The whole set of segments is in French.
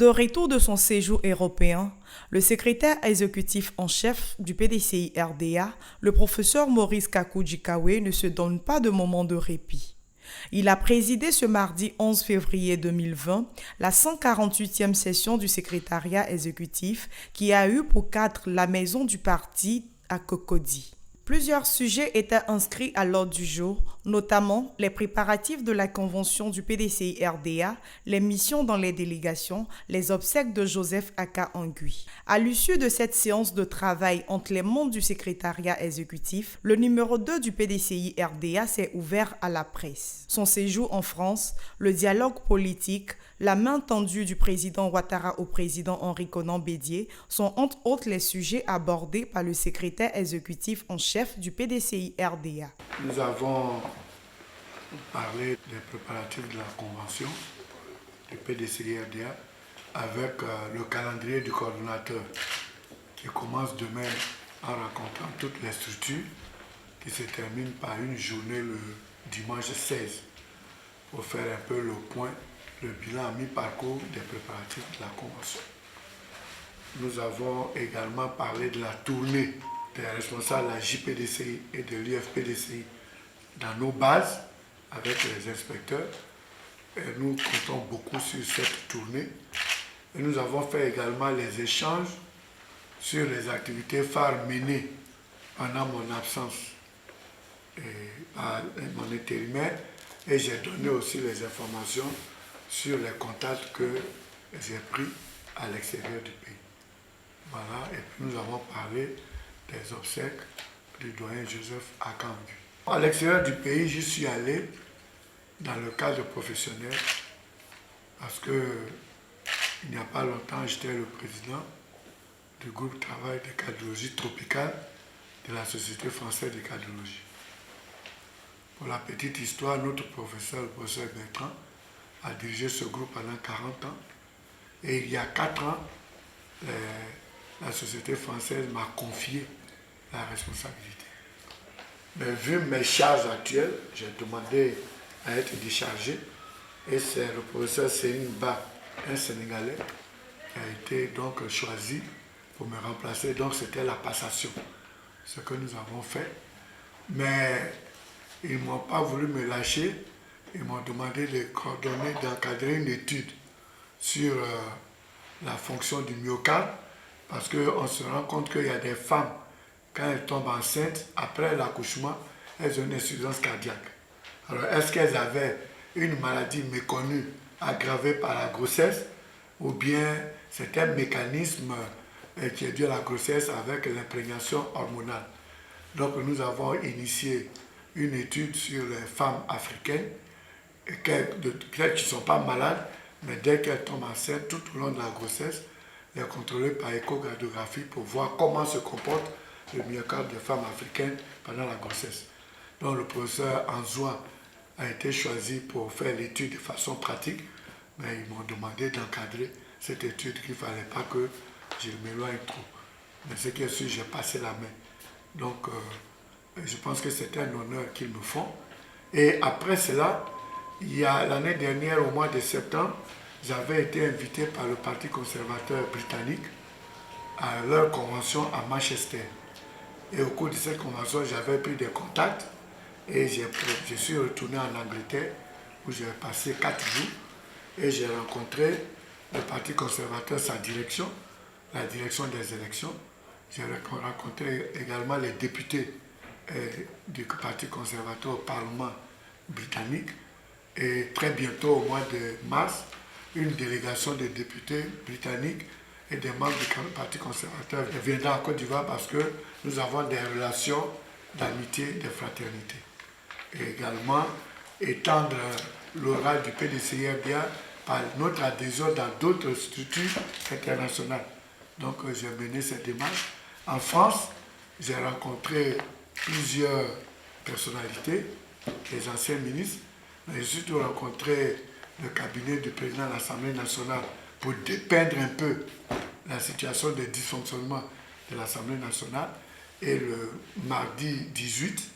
De retour de son séjour européen, le secrétaire exécutif en chef du PDCI-RDA, le professeur Maurice Kakou-Djikawe, ne se donne pas de moment de répit. Il a présidé ce mardi 11 février 2020 la 148e session du secrétariat exécutif qui a eu pour cadre la maison du parti à Cocody. Plusieurs sujets étaient inscrits à l'ordre du jour, notamment les préparatifs de la convention du PDCI-RDA, les missions dans les délégations, les obsèques de Joseph Aka Angui. À l'issue de cette séance de travail entre les membres du secrétariat exécutif, le numéro 2 du PDCI-RDA s'est ouvert à la presse. Son séjour en France, le dialogue politique, la main tendue du président Ouattara au président Henri Konan Bédié sont entre autres les sujets abordés par le secrétaire exécutif en chef du PDCI-RDA. Nous avons parlé des préparatifs de la convention du PDCI-RDA avec le calendrier du coordonnateur qui commence demain en racontant toutes les structures qui se termine par une journée le dimanche 16 pour faire un peu le point, le bilan à mi-parcours des préparatifs de la convention. Nous avons également parlé de la tournée des responsables de la JPDCI et de l'UFPDCI dans nos bases avec les inspecteurs. Et nous comptons beaucoup sur cette tournée. Et nous avons fait également les échanges sur les activités phares menées pendant mon absence et par mon intérimaire. Et j'ai donné aussi les informations sur les contacts que j'ai pris à l'extérieur du pays. Voilà, et puis nous avons parlé des obsèques du doyen Joseph Aka Angui. À l'extérieur du pays, je suis allé dans le cadre professionnel parce que il n'y a pas longtemps, j'étais le président du groupe de travail de cardiologie tropicale de la Société française de cardiologie. Pour la petite histoire, notre professeur, le professeur Bertrand, a dirigé ce groupe pendant 40 ans. Et il y a 4 ans, la société française m'a confié la responsabilité. Mais vu mes charges actuelles, j'ai demandé à être déchargé. Et c'est le professeur Céline Ba, un Sénégalais, qui a été donc choisi pour me remplacer. Donc c'était la passation, ce que nous avons fait. Mais ils ne m'ont pas voulu me lâcher. Ils m'ont demandé de coordonner, d'encadrer une étude sur la fonction du myocarde, parce qu'on se rend compte qu'il y a des femmes, quand elles tombent enceintes, après l'accouchement, elles ont une insuffisance cardiaque. Alors, est-ce qu'elles avaient une maladie méconnue aggravée par la grossesse, ou bien c'est un mécanisme qui est dû à la grossesse avec l'imprégnation hormonale? Donc, nous avons initié une étude sur les femmes africaines, qui ne sont pas malades, mais dès qu'elles tombent enceintes, tout au long de la grossesse, les contrôler par échocardiographie pour voir comment se comporte le myocarde des femmes africaines pendant la grossesse. Donc le professeur Anzoua a été choisi pour faire l'étude de façon pratique, mais ils m'ont demandé d'encadrer cette étude, qu'il ne fallait pas que je m'éloigne trop. Mais ce qui est sûr, j'ai passé la main. Donc je pense que c'est un honneur qu'ils me font. Et après cela, il y a l'année dernière, au mois de septembre, j'avais été invité par le Parti conservateur britannique à leur convention à Manchester. Et au cours de cette convention, j'avais pris des contacts et je suis retourné en Angleterre où j'ai passé 4 jours et j'ai rencontré le Parti conservateur, sa direction, la direction des élections. J'ai rencontré également les députés du Parti conservateur au Parlement britannique. Et très bientôt, au mois de mars, une délégation de députés britanniques et des membres du Parti conservateur viendra en Côte d'Ivoire parce que nous avons des relations d'amitié, de fraternité. Et également, étendre l'oral du PDCI-RDA par notre adhésion dans d'autres structures internationales. Donc, j'ai mené cette démarche. En France, j'ai rencontré plusieurs personnalités, les anciens ministres. J'ai surtout rencontré le cabinet du président de l'Assemblée nationale pour dépeindre un peu la situation de dysfonctionnement de l'Assemblée nationale. Et le mardi 18,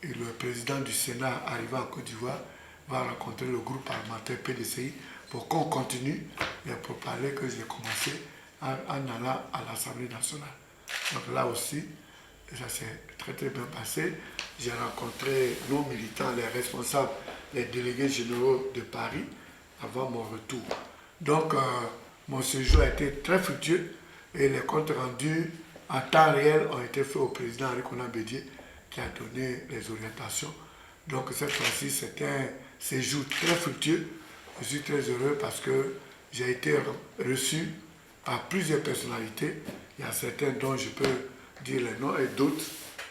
le président du Sénat arrivant en Côte d'Ivoire va rencontrer le groupe parlementaire PDCI pour qu'on continue les pourparlers que j'ai commencé en allant à l'Assemblée nationale. Donc là aussi, ça s'est très très bien passé. J'ai rencontré nos militants, les responsables, les délégués généraux de Paris avant mon retour. Donc mon séjour a été très fructueux et les comptes rendus en temps réel ont été faits au président Henri Konan Bédié qui a donné les orientations. Donc cette fois-ci, c'était un séjour très fructueux. Je suis très heureux parce que j'ai été reçu par plusieurs personnalités. Il y a certains dont je peux dire les noms et d'autres,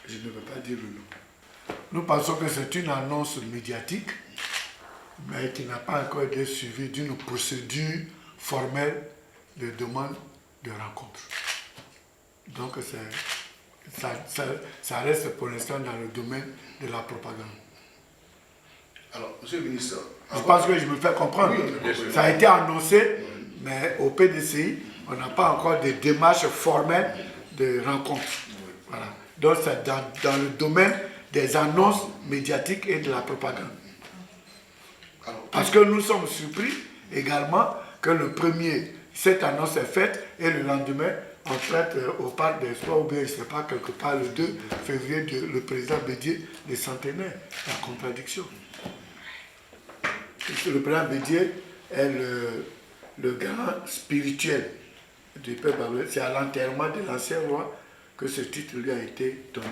je ne peux pas dire le nom. Nous pensons que c'est une annonce médiatique, mais qui n'a pas encore été suivie d'une procédure formelle de demande de rencontre. Donc ça reste pour l'instant dans le domaine de la propagande. Alors, monsieur le ministre... Je pense que je me fais comprendre. Oui, ça a été annoncé, mais au PDCI, on n'a pas encore de démarches formelles de rencontre. Voilà. Donc c'est dans le domaine des annonces médiatiques et de la propagande. Parce que nous sommes surpris également que cette annonce est faite et le lendemain, on traite au parc des sports, ou bien je ne sais pas, quelque part le 2 février, le président Bédié, les centenaires, la contradiction. Le président Bédié est le grand spirituel du peuple babylonien. C'est à l'enterrement de l'ancien roi que ce titre lui a été donné.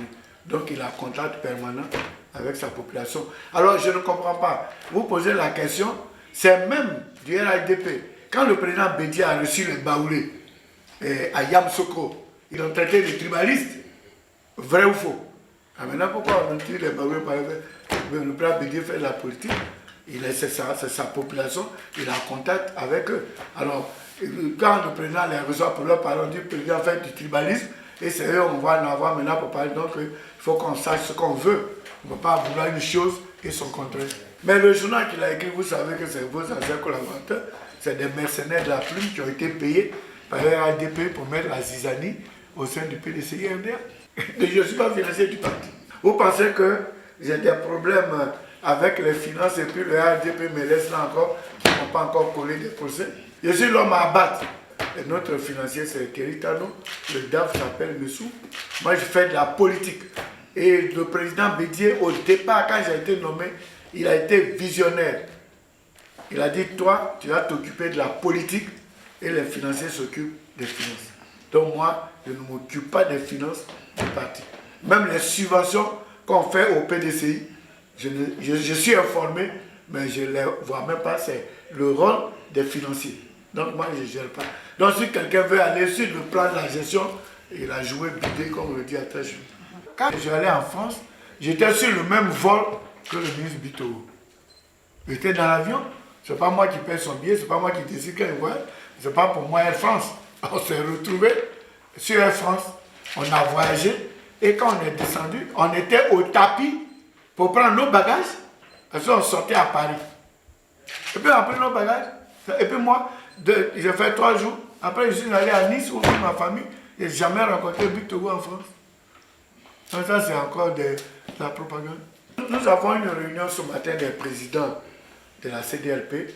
Donc il a un contact permanent avec sa population. Alors je ne comprends pas. Vous posez la question, c'est même du RADP. Quand le président Bédié a reçu les Baoulés à Yamsoko, ils ont traité de tribalistes. Vrai ou faux? Maintenant, pourquoi on tire les Baoulés par exemple? Le président Bédié fait de la politique. C'est sa population, il est en contact avec eux. Alors, quand le président les reçoit pour leur parler, on dit que le président fait du tribalisme, et c'est eux, on va en avoir maintenant pour parler. Donc, il faut qu'on sache ce qu'on veut. On ne peut pas vouloir une chose et son contraire. Mais le journal qu'il a écrit, vous savez que c'est vos anciens collaborateurs, c'est des mercenaires de la plume qui ont été payés par le RADP pour mettre la zizanie au sein du PDCI-RDA. Je ne suis pas financier du parti. Vous pensez que j'ai des problèmes avec les finances et puis le RDP me laisse là encore, qui n'ont pas encore collé des procès. Je suis l'homme à abattre. Et notre financier, c'est Keritano. Le DAF s'appelle Messou. Moi, je fais de la politique. Et le président Bédié, au départ, quand j'ai été nommé, il a été visionnaire. Il a dit, toi, tu vas t'occuper de la politique et les financiers s'occupent des finances. Donc moi, je ne m'occupe pas des finances du parti. Même les subventions qu'on fait au PDCI, je suis informé, mais je ne les vois même pas. C'est le rôle des financiers. Donc moi, je ne gère pas. Donc si quelqu'un veut aller sur le plan de la gestion, il a joué bidé, comme on le dit à Tachou. Quand je suis allé en France, j'étais sur le même vol que le ministre Bito. J'étais dans l'avion. Ce n'est pas moi qui paie son billet, ce n'est pas moi qui décide qu'il voyage. Ce n'est pas pour moi Air France. On s'est retrouvés sur Air France. On a voyagé. Et quand on est descendu, on était au tapis pour prendre nos bagages, parce qu'on sortait à Paris. Et puis on a pris nos bagages. Et puis moi, j'ai fait 3 jours. Après, je suis allé à Nice, où ma famille. Je n'ai jamais rencontré Bitogo en France. Donc ça, c'est encore de la propagande. Nous avons une réunion ce matin des présidents de la CDLP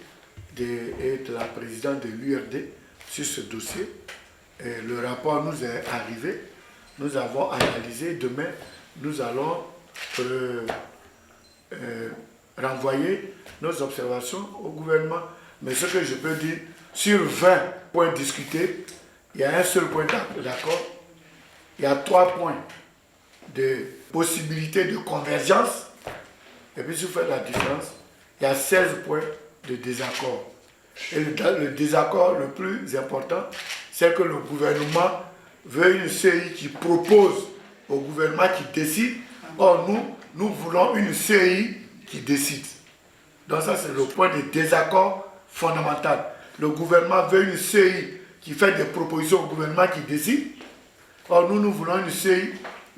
et de la présidente de l'URD sur ce dossier. Et le rapport nous est arrivé. Nous avons analysé. Demain, nous allons renvoyer nos observations au gouvernement. Mais ce que je peux dire, sur 20 points discutés, il y a un seul point d'accord. Il y a 3 points de possibilité de convergence. Et puis, si vous faites la différence, il y a 16 points de désaccord. Et le désaccord le plus important, c'est que le gouvernement veut une CI qui propose au gouvernement qui décide. Or, nous voulons une CI qui décide. Donc ça, c'est le point de désaccord fondamental. Le gouvernement veut une CI qui fait des propositions au gouvernement qui décide. Or, nous voulons une CI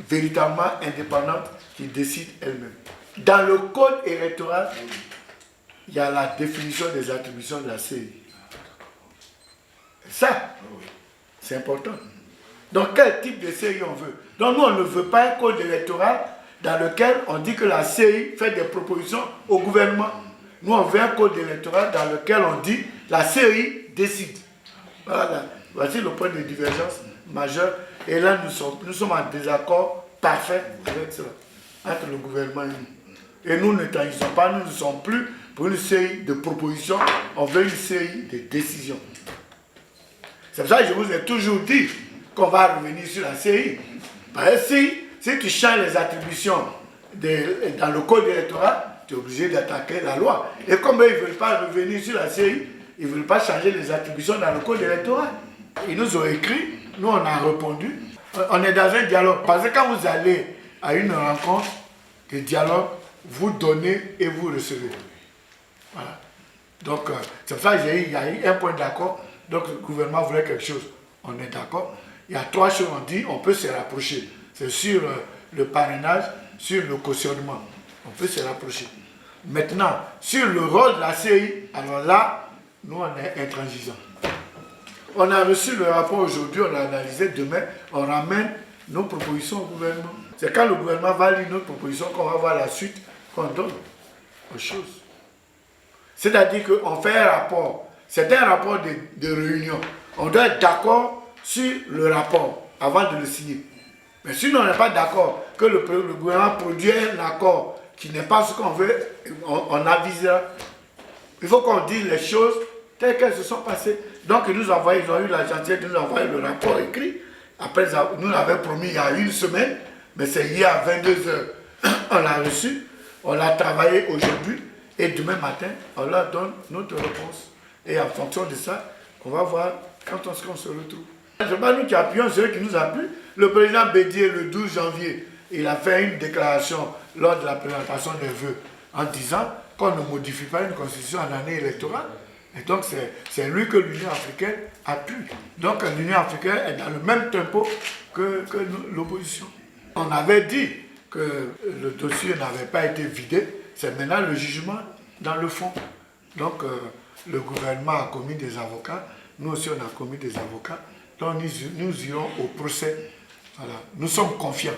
véritablement indépendante qui décide elle-même. Dans le code électoral, il y a la définition des attributions de la CI. Ça, c'est important. Donc, quel type de CI on veut? Donc, nous, on ne veut pas un code électoral dans lequel on dit que la CI fait des propositions au gouvernement. Nous, on veut un code électoral dans lequel on dit que la CEI décide. Voilà, voici le point de divergence majeur. Et là, nous sommes en désaccord parfait avec cela, entre le gouvernement et nous. Et nous ne trahissons pas, nous ne sommes plus pour une série de propositions, on veut une série de décisions. C'est pour ça que je vous ai toujours dit qu'on va revenir sur la CEI. Parce que si tu changes les attributions dans le code électoral, tu es obligé d'attaquer la loi. Et comme ils ne veulent pas revenir sur la CEI, ils ne veulent pas changer les attributions dans le code électoral. Ils nous ont écrit, nous on a répondu. On est dans un dialogue. Parce que quand vous allez à une rencontre de dialogue, vous donnez et vous recevez. Voilà. Donc, c'est pour ça qu'il y a eu un point d'accord. Donc, le gouvernement voulait quelque chose. On est d'accord. Il y a 3 choses, on dit, on peut se rapprocher. C'est sur le parrainage, sur le cautionnement. On peut se rapprocher. Maintenant, sur le rôle de la CEI, alors là, nous, on est intransigeants. On a reçu le rapport aujourd'hui, on l'a analysé. Demain, on ramène nos propositions au gouvernement. C'est quand le gouvernement va lire notre proposition qu'on va voir la suite, qu'on donne aux choses. C'est-à-dire qu'on fait un rapport. C'est un rapport de réunion. On doit être d'accord sur le rapport avant de le signer. Mais si on n'est pas d'accord que le gouvernement produit un accord qui n'est pas ce qu'on veut, on avisera. Il faut qu'on dise les choses telles qu'elles se sont passées. Donc ils ont eu la gentillesse de nous envoyer le rapport écrit. Après, nous l'avons promis il y a 1 semaine, mais c'est hier à 22h. On l'a reçu, on l'a travaillé aujourd'hui, et demain matin, on leur donne notre réponse. Et en fonction de ça, on va voir quand on se retrouve. Ce n'est pas nous qui appuyons, c'est eux qui nous appuient. Le président Bédié, le 12 janvier, il a fait une déclaration lors de la présentation des vœux en disant qu'on ne modifie pas une constitution en année électorale. Et donc, c'est lui que l'Union africaine appuie. Donc, l'Union africaine est dans le même tempo que l'opposition. On avait dit que le dossier n'avait pas été vidé. C'est maintenant le jugement dans le fond. Donc, le gouvernement a commis des avocats. Nous aussi, on a commis des avocats. Donc, nous irons au procès. Voilà. Nous sommes confiants.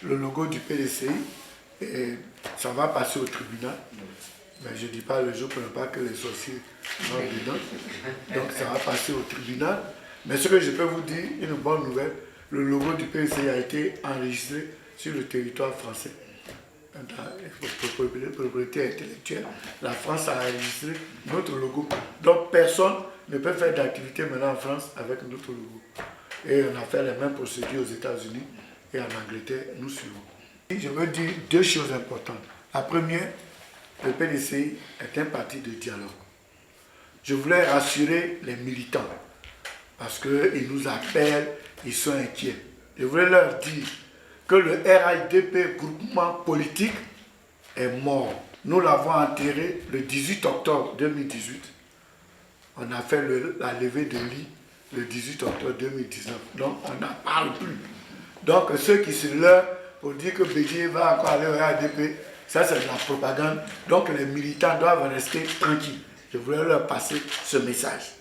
Le logo du PDCI, et ça va passer au tribunal. Mais je ne dis pas le jour pour ne pas que les sorciers vont dedans. Donc, ça va passer au tribunal. Mais ce que je peux vous dire, une bonne nouvelle, le logo du PDCI a été enregistré sur le territoire français. La propriété intellectuelle, la France a enregistré notre logo. Donc personne ne peut faire d'activité maintenant en France avec notre logo. Et on a fait les mêmes procédures aux États-Unis et en Angleterre, nous suivons. Je veux dire 2 choses importantes. La première, le PDCI est un parti de dialogue. Je voulais rassurer les militants parce qu'ils nous appellent, ils sont inquiets. Je voulais leur dire que le RHDP, groupement politique, est mort. Nous l'avons enterré le 18 octobre 2018. On a fait la levée de lit le 18 octobre 2019. Donc, on n'en parle plus. Donc, ceux qui se leurrent pour dire que Bédié va encore aller au RHDP, ça c'est de la propagande. Donc, les militants doivent rester tranquilles. Je voulais leur passer ce message.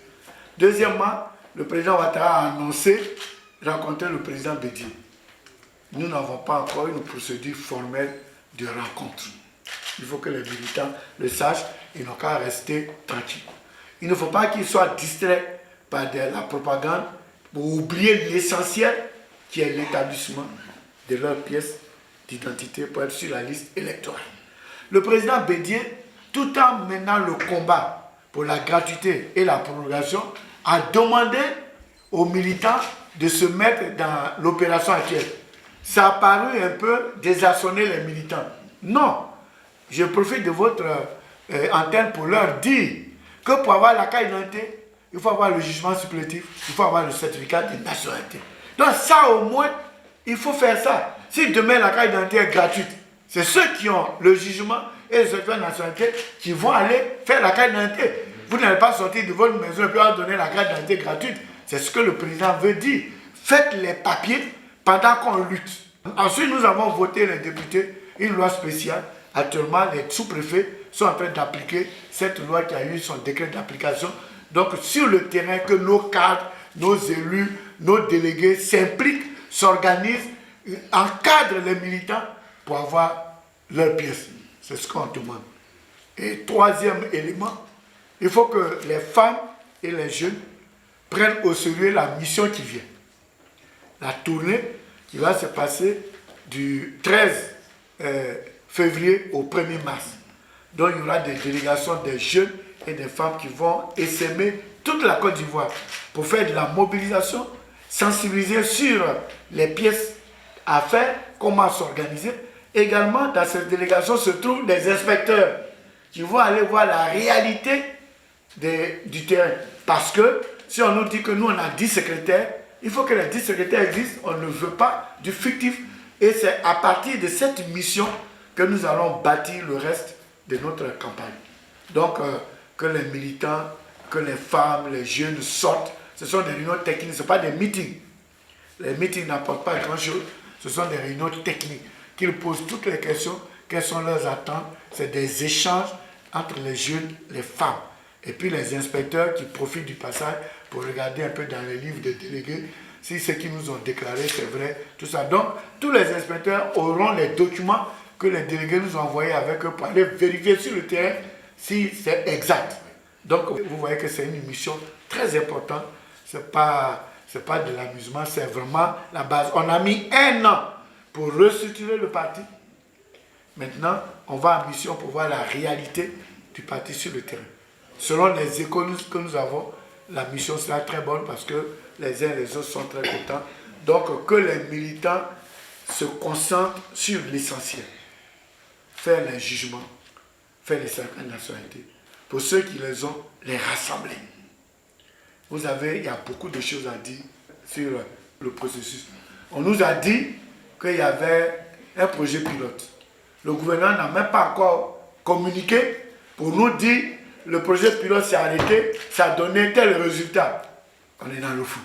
Deuxièmement, le président Ouattara a annoncé rencontrer le président Bédié. Nous n'avons pas encore une procédure formelle de rencontre. Il faut que les militants le sachent, ils n'ont qu'à rester tranquilles. Il ne faut pas qu'ils soient distraits par la propagande pour oublier l'essentiel qui est l'établissement de leur pièce d'identité pour être sur la liste électorale. Le président Bédié, tout en menant le combat pour la gratuité et la prolongation, a demandé aux militants de se mettre dans l'opération actuelle. Ça a paru un peu désarçonner les militants. Non, je profite de votre antenne pour leur dire que pour avoir la carte d'identité, il faut avoir le jugement supplétif, il faut avoir le certificat de nationalité. Donc ça au moins, il faut faire ça. Si demain la carte d'identité est gratuite, c'est ceux qui ont le jugement et le certificat de nationalité qui vont aller faire la carte d'identité. Vous n'allez pas sortir de votre maison et puis leur donner la carte d'identité gratuite. C'est ce que le président veut dire. Faites les papiers pendant qu'on lutte. Ensuite, nous avons voté, les députés, une loi spéciale. Actuellement, les sous-préfets sont en train d'appliquer cette loi qui a eu son décret d'application. Donc, sur le terrain, que nos cadres, nos élus, nos délégués s'impliquent, s'organisent, encadrent les militants pour avoir leur pièce. C'est ce qu'on demande. Et troisième élément, il faut que les femmes et les jeunes prennent au sérieux la mission qui vient. La tournée qui va se passer du 13 février au 1er mars. Donc il y aura des délégations des jeunes et des femmes qui vont essaimer toute la Côte d'Ivoire pour faire de la mobilisation, sensibiliser sur les pièces à faire, comment s'organiser. Également, dans cette délégation se trouvent des inspecteurs qui vont aller voir la réalité du terrain. Parce que si on nous dit que nous on a 10 secrétaires, il faut que les 10 secrétaires existent, on ne veut pas du fictif. Et c'est à partir de cette mission que nous allons bâtir le reste de notre campagne. Donc, que les militants, que les femmes, les jeunes sortent. Ce sont des réunions techniques, ce ne sont pas des meetings. Les meetings n'apportent pas grand-chose. Ce sont des réunions techniques. Qu'ils posent toutes les questions, quelles sont leurs attentes. C'est des échanges entre les jeunes, les femmes. Et puis les inspecteurs qui profitent du passage pour regarder un peu dans les livres des délégués si ce qu'ils nous ont déclaré c'est vrai, tout ça. Donc, tous les inspecteurs auront les documents que les délégués nous ont envoyés avec eux pour aller vérifier sur le terrain si c'est exact. Donc, vous voyez que c'est une mission très importante. Ce n'est pas de l'amusement, c'est vraiment la base. On a mis 1 an pour restructurer le parti. Maintenant, on va en mission pour voir la réalité du parti sur le terrain. Selon les échos que nous avons, la mission sera très bonne parce que les uns et les autres sont très contents. Donc, que les militants se concentrent sur l'essentiel. Faire les jugements, faire les 50 nationalités. Pour ceux qui les ont, les rassembler. Vous avez, il y a beaucoup de choses à dire sur le processus. On nous a dit qu'il y avait un projet pilote. Le gouvernement n'a même pas encore communiqué pour nous dire le projet pilote s'est arrêté, ça a donné tel résultat. On est dans le flou.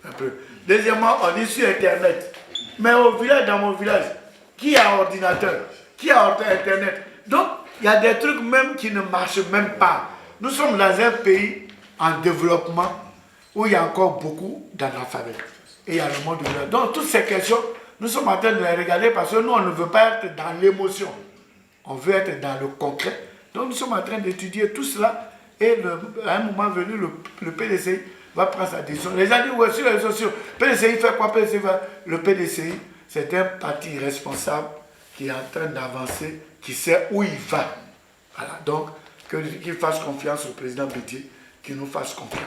Un peu. Deuxièmement, on est sur Internet. Mais au village, dans mon village, qui a ordinateur? Qui a Internet? Donc, il y a des trucs même qui ne marchent même pas. Nous sommes dans un pays en développement où il y a encore beaucoup d'analphabètes. Et il y a le monde rural. Donc, toutes ces questions, nous sommes en train de les regarder parce que nous, on ne veut pas être dans l'émotion. On veut être dans le concret. Donc, nous sommes en train d'étudier tout cela. Et à un moment venu, le PDCI va prendre sa décision. Les gens disent, ouais, sur les réseaux sociaux, PDCI fait quoi? PDCI fait... Le PDCI, c'est un parti responsable qui est en train d'avancer, qui sait où il va. Voilà, donc qu'il fasse confiance au président Bédié, qu'il nous fasse confiance.